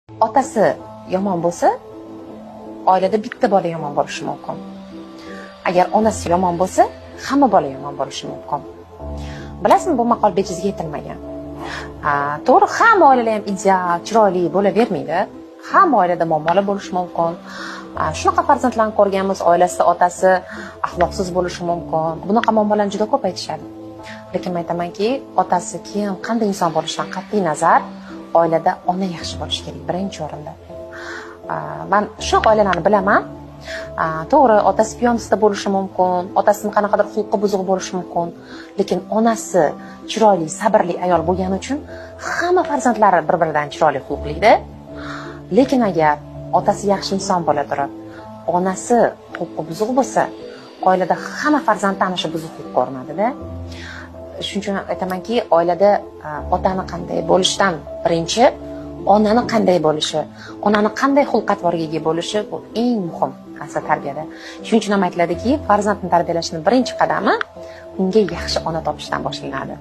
Otasi yomon bo'lsa, oilada bitta bola yomon bo'lishi mumkin. Agar onasi yomon bo'lsa, hamma bola yomon bo'lishi mumkin. Bilasizmi, bu maqol bejizga aytilmagan. To'g'ri, hamma oilada ham ideal, chiroyli bo'lavermaydi. Hamma oilada muammolar bo'lishi mumkin. Shunaqa farzandlarni ko'rganmiz, oilasida otasi axloqsiz bo'lishi mumkin. Bunaqa muammolarni juda ko'p aytishadi. Lekin men aytamanki, otasi kim, qanday inson bo'lishidan qat'iy nazar, oilada ona yaxshi bo'lishi kerak birinchi o'rinda. Men shunaqa oilalarni bilaman. To'g'ri, otasi piyonista bo'lishi mumkin, otasining qanaqadir xulqi buzuq bo'lishi mumkin, lekin onasi chiroyli, sabrli ayol bo'lgani uchun hamma farzandlari bir-biridan chiroyli xulqlida. Lekin agar otasi yaxshi inson bo'la turib, onasi xulqi buzuq bo'lsa, oilada hamma farzandda ana shu buzuqlik ko'rinadi-da. Shuning uchun aytamanki, oilada otani qanday bo'lishidan birinchi onani qanday bo'lishi, onani qanday xulq-atvorga ega bo'lishi bu eng muhim asl tarbiyada. Shuning uchun ham aytiladiki, farzandni tarbiyalashning birinchi qadami unga yaxshi ona topishdan boshlanadi.